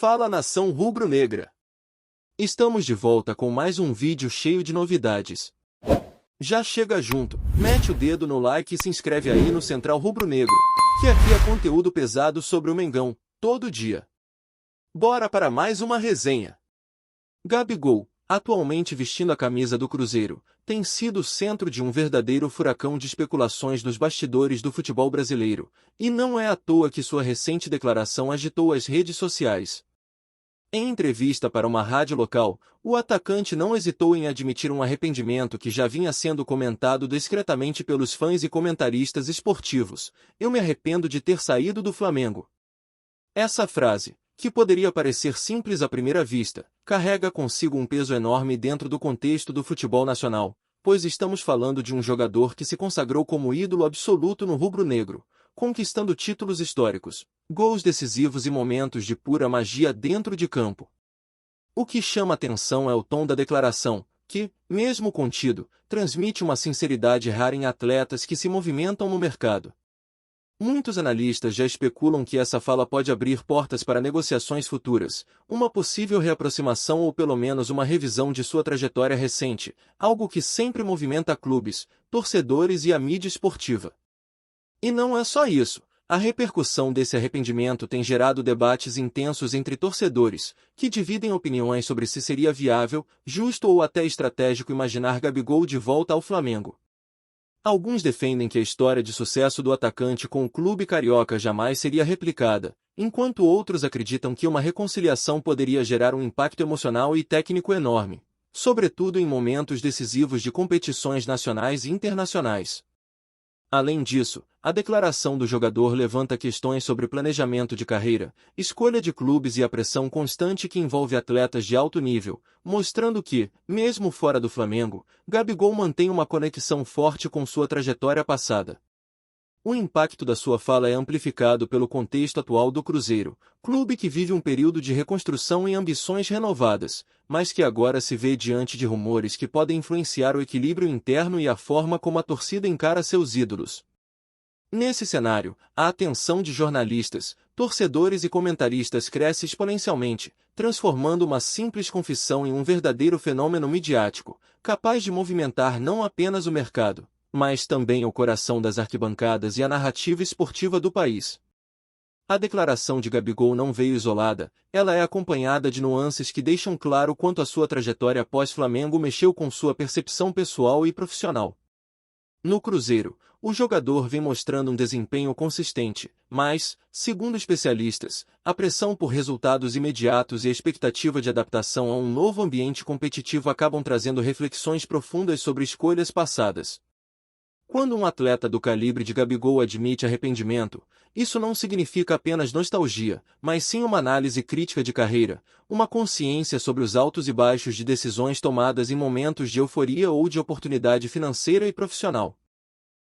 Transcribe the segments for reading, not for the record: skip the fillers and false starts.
Fala nação rubro-negra! Estamos de volta com mais um vídeo cheio de novidades. Já chega junto, mete o dedo no like e se inscreve aí no Central Rubro-Negro, que aqui é conteúdo pesado sobre o Mengão, todo dia. Bora para mais uma resenha. Gabigol, atualmente vestindo a camisa do Cruzeiro, tem sido o centro de um verdadeiro furacão de especulações nos bastidores do futebol brasileiro, e não é à toa que sua recente declaração agitou as redes sociais. Em entrevista para uma rádio local, o atacante não hesitou em admitir um arrependimento que já vinha sendo comentado discretamente pelos fãs e comentaristas esportivos: "Eu me arrependo de ter saído do Flamengo." Essa frase, que poderia parecer simples à primeira vista, carrega consigo um peso enorme dentro do contexto do futebol nacional, pois estamos falando de um jogador que se consagrou como ídolo absoluto no rubro-negro, conquistando títulos históricos, gols decisivos e momentos de pura magia dentro de campo. O que chama atenção é o tom da declaração, que, mesmo contido, transmite uma sinceridade rara em atletas que se movimentam no mercado. Muitos analistas já especulam que essa fala pode abrir portas para negociações futuras, uma possível reaproximação ou pelo menos uma revisão de sua trajetória recente, algo que sempre movimenta clubes, torcedores e a mídia esportiva. E não é só isso. A repercussão desse arrependimento tem gerado debates intensos entre torcedores, que dividem opiniões sobre se seria viável, justo ou até estratégico imaginar Gabigol de volta ao Flamengo. Alguns defendem que a história de sucesso do atacante com o clube carioca jamais seria replicada, enquanto outros acreditam que uma reconciliação poderia gerar um impacto emocional e técnico enorme, sobretudo em momentos decisivos de competições nacionais e internacionais. Além disso, a declaração do jogador levanta questões sobre planejamento de carreira, escolha de clubes e a pressão constante que envolve atletas de alto nível, mostrando que, mesmo fora do Flamengo, Gabigol mantém uma conexão forte com sua trajetória passada. O impacto da sua fala é amplificado pelo contexto atual do Cruzeiro, clube que vive um período de reconstrução e ambições renovadas, mas que agora se vê diante de rumores que podem influenciar o equilíbrio interno e a forma como a torcida encara seus ídolos. Nesse cenário, a atenção de jornalistas, torcedores e comentaristas cresce exponencialmente, transformando uma simples confissão em um verdadeiro fenômeno midiático, capaz de movimentar não apenas o mercado, mas também o coração das arquibancadas e a narrativa esportiva do país. A declaração de Gabigol não veio isolada, ela é acompanhada de nuances que deixam claro quanto a sua trajetória pós-Flamengo mexeu com sua percepção pessoal e profissional. No Cruzeiro, o jogador vem mostrando um desempenho consistente, mas, segundo especialistas, a pressão por resultados imediatos e a expectativa de adaptação a um novo ambiente competitivo acabam trazendo reflexões profundas sobre escolhas passadas. Quando um atleta do calibre de Gabigol admite arrependimento, isso não significa apenas nostalgia, mas sim uma análise crítica de carreira, uma consciência sobre os altos e baixos de decisões tomadas em momentos de euforia ou de oportunidade financeira e profissional.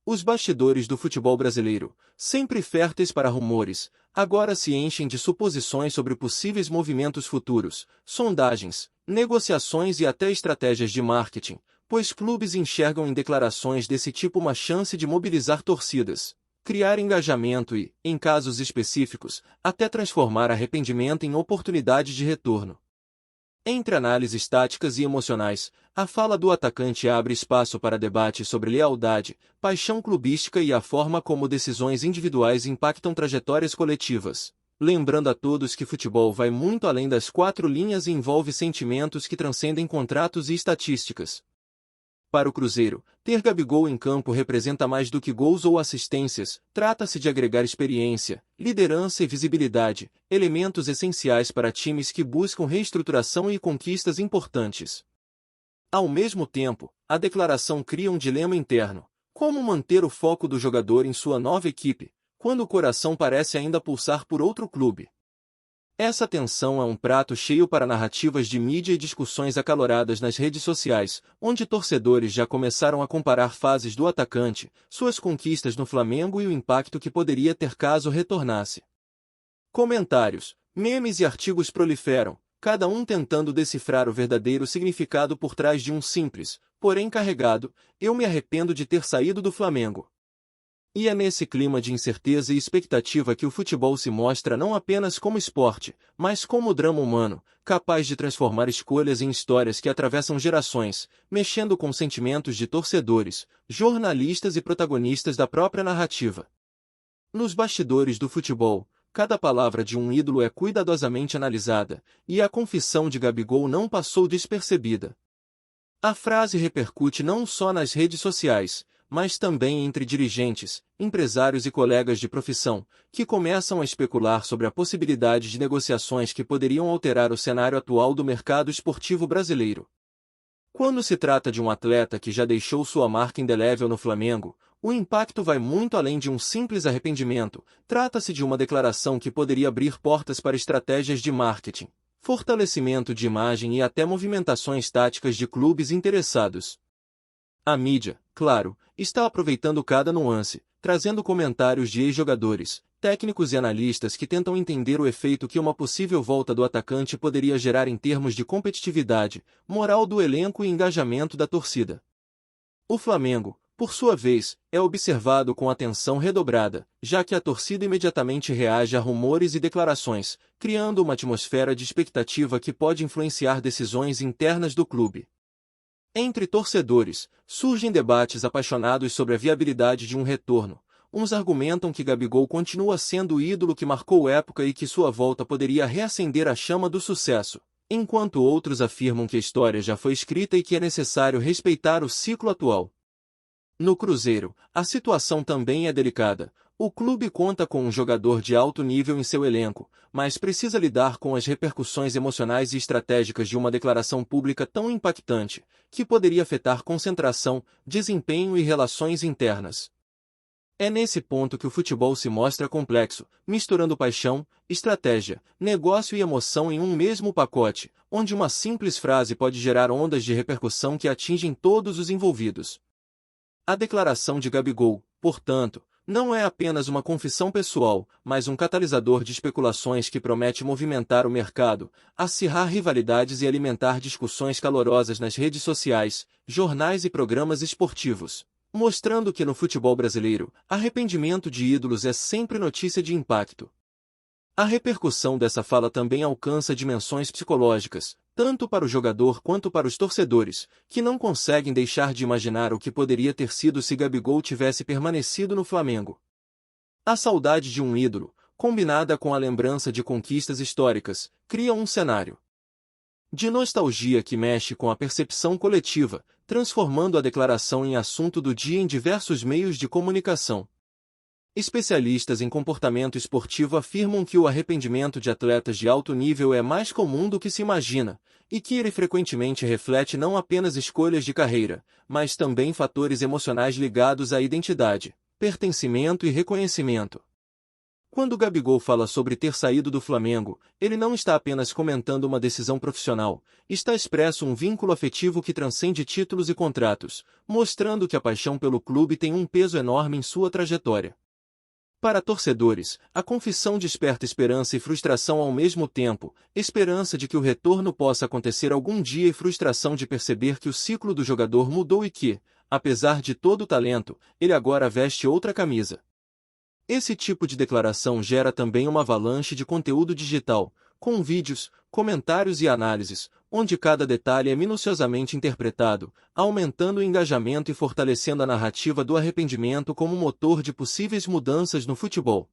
Os bastidores do futebol brasileiro, sempre férteis para rumores, agora se enchem de suposições sobre possíveis movimentos futuros, sondagens, negociações e até estratégias de marketing, pois clubes enxergam em declarações desse tipo uma chance de mobilizar torcidas, criar engajamento e, em casos específicos, até transformar arrependimento em oportunidade de retorno. Entre análises táticas e emocionais, a fala do atacante abre espaço para debates sobre lealdade, paixão clubística e a forma como decisões individuais impactam trajetórias coletivas, lembrando a todos que futebol vai muito além das quatro linhas e envolve sentimentos que transcendem contratos e estatísticas. Para o Cruzeiro, ter Gabigol em campo representa mais do que gols ou assistências, trata-se de agregar experiência, liderança e visibilidade, elementos essenciais para times que buscam reestruturação e conquistas importantes. Ao mesmo tempo, a declaração cria um dilema interno: como manter o foco do jogador em sua nova equipe, quando o coração parece ainda pulsar por outro clube? Essa tensão é um prato cheio para narrativas de mídia e discussões acaloradas nas redes sociais, onde torcedores já começaram a comparar fases do atacante, suas conquistas no Flamengo e o impacto que poderia ter caso retornasse. Comentários, memes e artigos proliferam, cada um tentando decifrar o verdadeiro significado por trás de um simples, porém carregado: "Eu me arrependo de ter saído do Flamengo." E é nesse clima de incerteza e expectativa que o futebol se mostra não apenas como esporte, mas como drama humano, capaz de transformar escolhas em histórias que atravessam gerações, mexendo com sentimentos de torcedores, jornalistas e protagonistas da própria narrativa. Nos bastidores do futebol, cada palavra de um ídolo é cuidadosamente analisada, e a confissão de Gabigol não passou despercebida. A frase repercute não só nas redes sociais, mas também entre dirigentes, empresários e colegas de profissão, que começam a especular sobre a possibilidade de negociações que poderiam alterar o cenário atual do mercado esportivo brasileiro. Quando se trata de um atleta que já deixou sua marca indelével no Flamengo, o impacto vai muito além de um simples arrependimento. Trata-se de uma declaração que poderia abrir portas para estratégias de marketing, fortalecimento de imagem e até movimentações táticas de clubes interessados. A mídia, claro, está aproveitando cada nuance, trazendo comentários de ex-jogadores, técnicos e analistas que tentam entender o efeito que uma possível volta do atacante poderia gerar em termos de competitividade, moral do elenco e engajamento da torcida. O Flamengo, por sua vez, é observado com atenção redobrada, já que a torcida imediatamente reage a rumores e declarações, criando uma atmosfera de expectativa que pode influenciar decisões internas do clube. Entre torcedores, surgem debates apaixonados sobre a viabilidade de um retorno. Uns argumentam que Gabigol continua sendo o ídolo que marcou época e que sua volta poderia reacender a chama do sucesso, enquanto outros afirmam que a história já foi escrita e que é necessário respeitar o ciclo atual. No Cruzeiro, a situação também é delicada. O clube conta com um jogador de alto nível em seu elenco, mas precisa lidar com as repercussões emocionais e estratégicas de uma declaração pública tão impactante, que poderia afetar concentração, desempenho e relações internas. É nesse ponto que o futebol se mostra complexo, misturando paixão, estratégia, negócio e emoção em um mesmo pacote, onde uma simples frase pode gerar ondas de repercussão que atingem todos os envolvidos. A declaração de Gabigol, portanto, não é apenas uma confissão pessoal, mas um catalisador de especulações que promete movimentar o mercado, acirrar rivalidades e alimentar discussões calorosas nas redes sociais, jornais e programas esportivos, mostrando que no futebol brasileiro, arrependimento de ídolos é sempre notícia de impacto. A repercussão dessa fala também alcança dimensões psicológicas, tanto para o jogador quanto para os torcedores, que não conseguem deixar de imaginar o que poderia ter sido se Gabigol tivesse permanecido no Flamengo. A saudade de um ídolo, combinada com a lembrança de conquistas históricas, cria um cenário de nostalgia que mexe com a percepção coletiva, transformando a declaração em assunto do dia em diversos meios de comunicação. Especialistas em comportamento esportivo afirmam que o arrependimento de atletas de alto nível é mais comum do que se imagina, e que ele frequentemente reflete não apenas escolhas de carreira, mas também fatores emocionais ligados à identidade, pertencimento e reconhecimento. Quando Gabigol fala sobre ter saído do Flamengo, ele não está apenas comentando uma decisão profissional, está expresso um vínculo afetivo que transcende títulos e contratos, mostrando que a paixão pelo clube tem um peso enorme em sua trajetória. Para torcedores, a confissão desperta esperança e frustração ao mesmo tempo, esperança de que o retorno possa acontecer algum dia e frustração de perceber que o ciclo do jogador mudou e que, apesar de todo o talento, ele agora veste outra camisa. Esse tipo de declaração gera também uma avalanche de conteúdo digital, com vídeos, comentários e análises, onde cada detalhe é minuciosamente interpretado, aumentando o engajamento e fortalecendo a narrativa do arrependimento como motor de possíveis mudanças no futebol.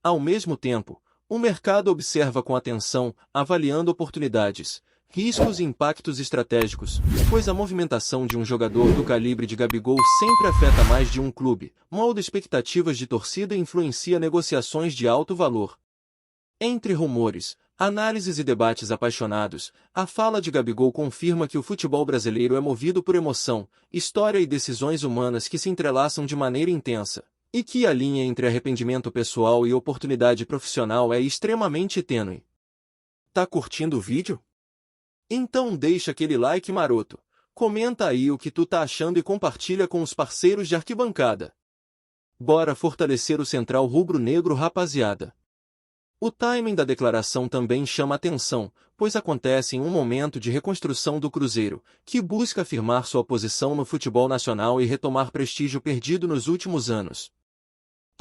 Ao mesmo tempo, o mercado observa com atenção, avaliando oportunidades, riscos e impactos estratégicos, pois a movimentação de um jogador do calibre de Gabigol sempre afeta mais de um clube, molda expectativas de torcida e influencia negociações de alto valor. Entre rumores, análises e debates apaixonados, a fala de Gabigol confirma que o futebol brasileiro é movido por emoção, história e decisões humanas que se entrelaçam de maneira intensa, e que a linha entre arrependimento pessoal e oportunidade profissional é extremamente tênue. Tá curtindo o vídeo? Então deixa aquele like maroto, comenta aí o que tu tá achando e compartilha com os parceiros de arquibancada. Bora fortalecer o Central Rubro-Negro, rapaziada! O timing da declaração também chama atenção, pois acontece em um momento de reconstrução do Cruzeiro, que busca afirmar sua posição no futebol nacional e retomar prestígio perdido nos últimos anos.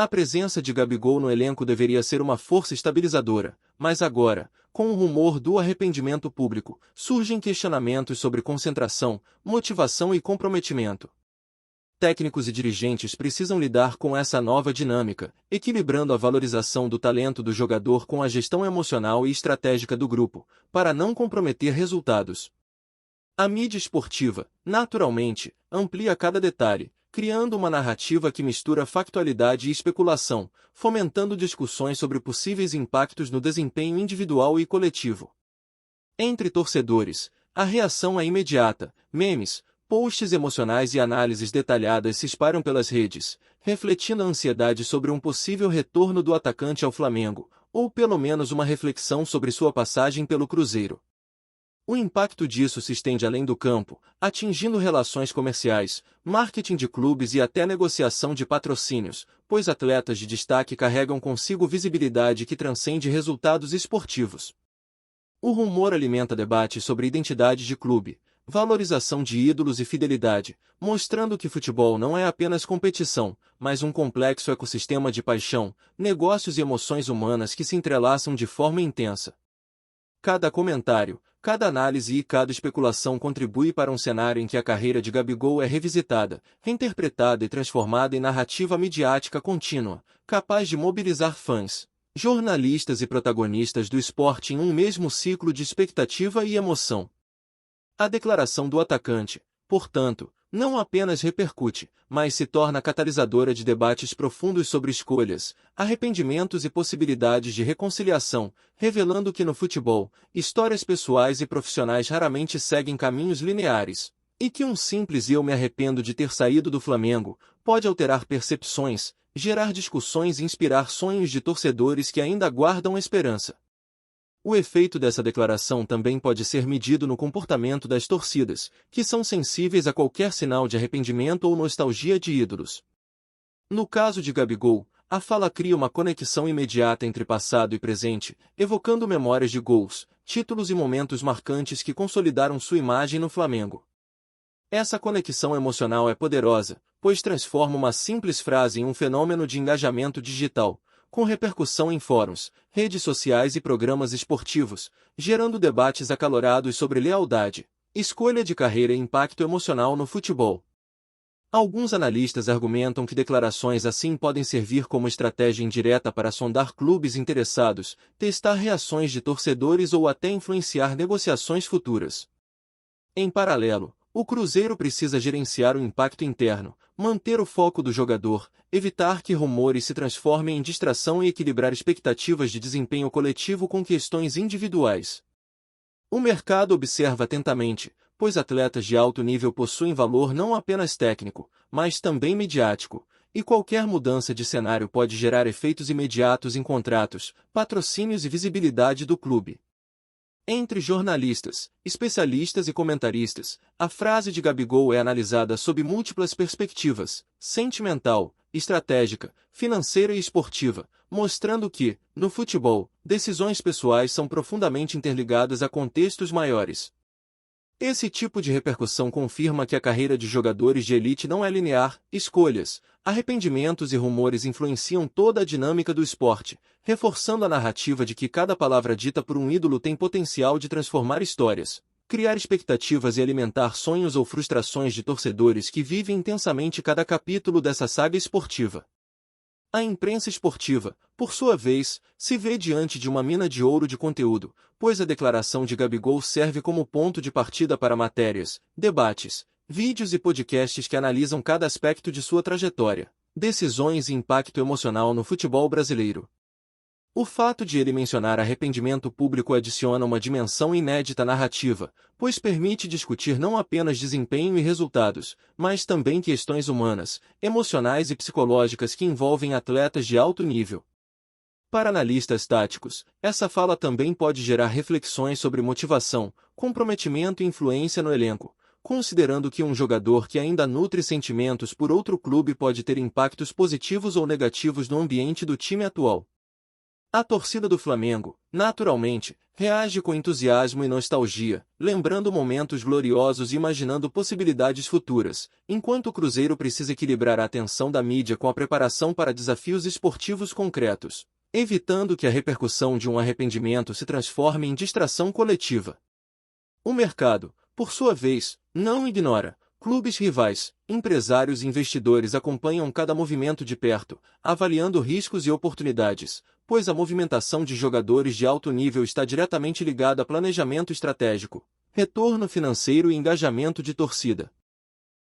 A presença de Gabigol no elenco deveria ser uma força estabilizadora, mas agora, com o rumor do arrependimento público, surgem questionamentos sobre concentração, motivação e comprometimento. Técnicos e dirigentes precisam lidar com essa nova dinâmica, equilibrando a valorização do talento do jogador com a gestão emocional e estratégica do grupo, para não comprometer resultados. A mídia esportiva, naturalmente, amplia cada detalhe, criando uma narrativa que mistura factualidade e especulação, fomentando discussões sobre possíveis impactos no desempenho individual e coletivo. Entre torcedores, a reação é imediata, memes, posts emocionais e análises detalhadas se espalham pelas redes, refletindo a ansiedade sobre um possível retorno do atacante ao Flamengo, ou pelo menos uma reflexão sobre sua passagem pelo Cruzeiro. O impacto disso se estende além do campo, atingindo relações comerciais, marketing de clubes e até negociação de patrocínios, pois atletas de destaque carregam consigo visibilidade que transcende resultados esportivos. O rumor alimenta debates sobre identidade de clube, valorização de ídolos e fidelidade, mostrando que futebol não é apenas competição, mas um complexo ecossistema de paixão, negócios e emoções humanas que se entrelaçam de forma intensa. Cada comentário, cada análise e cada especulação contribui para um cenário em que a carreira de Gabigol é revisitada, reinterpretada e transformada em narrativa midiática contínua, capaz de mobilizar fãs, jornalistas e protagonistas do esporte em um mesmo ciclo de expectativa e emoção. A declaração do atacante, portanto, não apenas repercute, mas se torna catalisadora de debates profundos sobre escolhas, arrependimentos e possibilidades de reconciliação, revelando que no futebol, histórias pessoais e profissionais raramente seguem caminhos lineares, e que um simples "eu me arrependo de ter saído do Flamengo" pode alterar percepções, gerar discussões e inspirar sonhos de torcedores que ainda guardam esperança. O efeito dessa declaração também pode ser medido no comportamento das torcidas, que são sensíveis a qualquer sinal de arrependimento ou nostalgia de ídolos. No caso de Gabigol, a fala cria uma conexão imediata entre passado e presente, evocando memórias de gols, títulos e momentos marcantes que consolidaram sua imagem no Flamengo. Essa conexão emocional é poderosa, pois transforma uma simples frase em um fenômeno de engajamento digital, com repercussão em fóruns, redes sociais e programas esportivos, gerando debates acalorados sobre lealdade, escolha de carreira e impacto emocional no futebol. Alguns analistas argumentam que declarações assim podem servir como estratégia indireta para sondar clubes interessados, testar reações de torcedores ou até influenciar negociações futuras. Em paralelo, o Cruzeiro precisa gerenciar o impacto interno, manter o foco do jogador, evitar que rumores se transformem em distração e equilibrar expectativas de desempenho coletivo com questões individuais. O mercado observa atentamente, pois atletas de alto nível possuem valor não apenas técnico, mas também midiático, e qualquer mudança de cenário pode gerar efeitos imediatos em contratos, patrocínios e visibilidade do clube. Entre jornalistas, especialistas e comentaristas, a frase de Gabigol é analisada sob múltiplas perspectivas, sentimental, estratégica, financeira e esportiva, mostrando que, no futebol, decisões pessoais são profundamente interligadas a contextos maiores. Esse tipo de repercussão confirma que a carreira de jogadores de elite não é linear, escolhas, arrependimentos e rumores influenciam toda a dinâmica do esporte, reforçando a narrativa de que cada palavra dita por um ídolo tem potencial de transformar histórias, criar expectativas e alimentar sonhos ou frustrações de torcedores que vivem intensamente cada capítulo dessa saga esportiva. A imprensa esportiva, por sua vez, se vê diante de uma mina de ouro de conteúdo, pois a declaração de Gabigol serve como ponto de partida para matérias, debates, vídeos e podcasts que analisam cada aspecto de sua trajetória, decisões e impacto emocional no futebol brasileiro. O fato de ele mencionar arrependimento público adiciona uma dimensão inédita à narrativa, pois permite discutir não apenas desempenho e resultados, mas também questões humanas, emocionais e psicológicas que envolvem atletas de alto nível. Para analistas táticos, essa fala também pode gerar reflexões sobre motivação, comprometimento e influência no elenco, considerando que um jogador que ainda nutre sentimentos por outro clube pode ter impactos positivos ou negativos no ambiente do time atual. A torcida do Flamengo, naturalmente, Reage com entusiasmo e nostalgia, lembrando momentos gloriosos e imaginando possibilidades futuras, enquanto o Cruzeiro precisa equilibrar a atenção da mídia com a preparação para desafios esportivos concretos, evitando que a repercussão de um arrependimento se transforme em distração coletiva. O mercado, por sua vez, não ignora. Clubes rivais, empresários e investidores acompanham cada movimento de perto, avaliando riscos e oportunidades, pois a movimentação de jogadores de alto nível está diretamente ligada a planejamento estratégico, retorno financeiro e engajamento de torcida.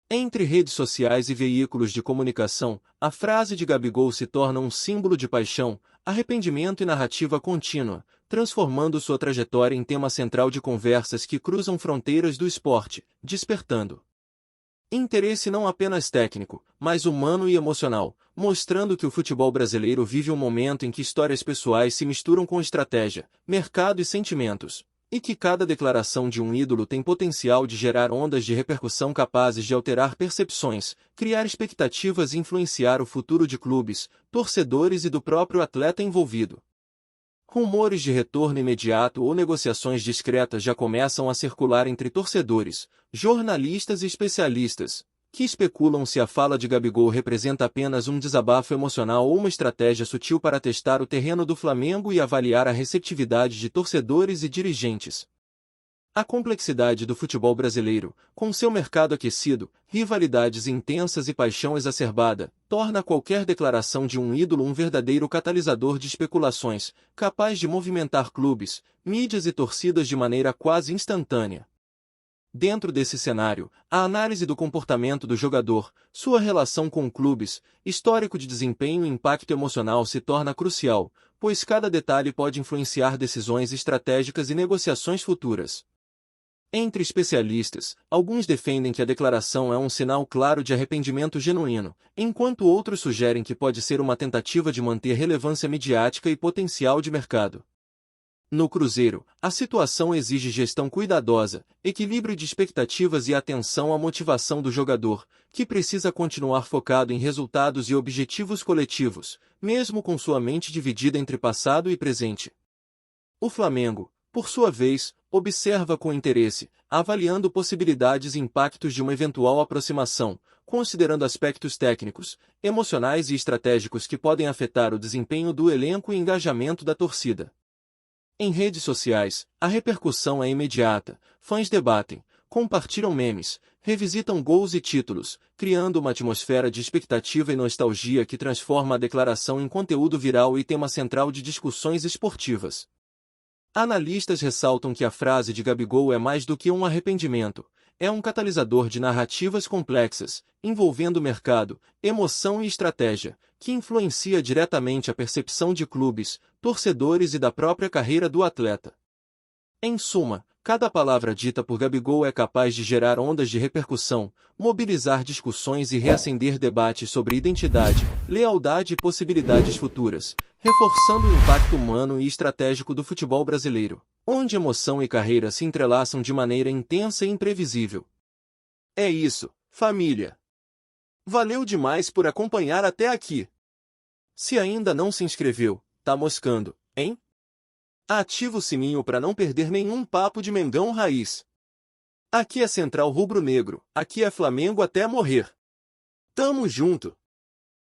Entre redes sociais e veículos de comunicação, a frase de Gabigol se torna um símbolo de paixão, arrependimento e narrativa contínua, transformando sua trajetória em tema central de conversas que cruzam fronteiras do esporte, despertando interesse não apenas técnico, mas humano e emocional, mostrando que o futebol brasileiro vive um momento em que histórias pessoais se misturam com estratégia, mercado e sentimentos, e que cada declaração de um ídolo tem potencial de gerar ondas de repercussão capazes de alterar percepções, criar expectativas e influenciar o futuro de clubes, torcedores e do próprio atleta envolvido. Rumores de retorno imediato ou negociações discretas já começam a circular entre torcedores, jornalistas e especialistas, que especulam se a fala de Gabigol representa apenas um desabafo emocional ou uma estratégia sutil para testar o terreno do Flamengo e avaliar a receptividade de torcedores e dirigentes. A complexidade do futebol brasileiro, com seu mercado aquecido, rivalidades intensas e paixão exacerbada, torna qualquer declaração de um ídolo um verdadeiro catalisador de especulações, capaz de movimentar clubes, mídias e torcidas de maneira quase instantânea. Dentro desse cenário, a análise do comportamento do jogador, sua relação com clubes, histórico de desempenho e impacto emocional se torna crucial, pois cada detalhe pode influenciar decisões estratégicas e negociações futuras. Entre especialistas, alguns defendem que a declaração é um sinal claro de arrependimento genuíno, enquanto outros sugerem que pode ser uma tentativa de manter relevância midiática e potencial de mercado. No Cruzeiro, a situação exige gestão cuidadosa, equilíbrio de expectativas e atenção à motivação do jogador, que precisa continuar focado em resultados e objetivos coletivos, mesmo com sua mente dividida entre passado e presente. O Flamengo, por sua vez, observa com interesse, avaliando possibilidades e impactos de uma eventual aproximação, considerando aspectos técnicos, emocionais e estratégicos que podem afetar o desempenho do elenco e engajamento da torcida. Em redes sociais, a repercussão é imediata, fãs debatem, compartilham memes, revisitam gols e títulos, criando uma atmosfera de expectativa e nostalgia que transforma a declaração em conteúdo viral e tema central de discussões esportivas. Analistas ressaltam que a frase de Gabigol é mais do que um arrependimento, é um catalisador de narrativas complexas, envolvendo mercado, emoção e estratégia, que influencia diretamente a percepção de clubes, torcedores e da própria carreira do atleta. Em suma, cada palavra dita por Gabigol é capaz de gerar ondas de repercussão, mobilizar discussões e reacender debates sobre identidade, lealdade e possibilidades futuras, reforçando o impacto humano e estratégico do futebol brasileiro, onde emoção e carreira se entrelaçam de maneira intensa e imprevisível. É isso, família! Valeu demais por acompanhar até aqui! Se ainda não se inscreveu, tá moscando, hein? Ativa o sininho para não perder nenhum papo de Mengão Raiz. Aqui é Central Rubro Negro, aqui é Flamengo até morrer. Tamo junto!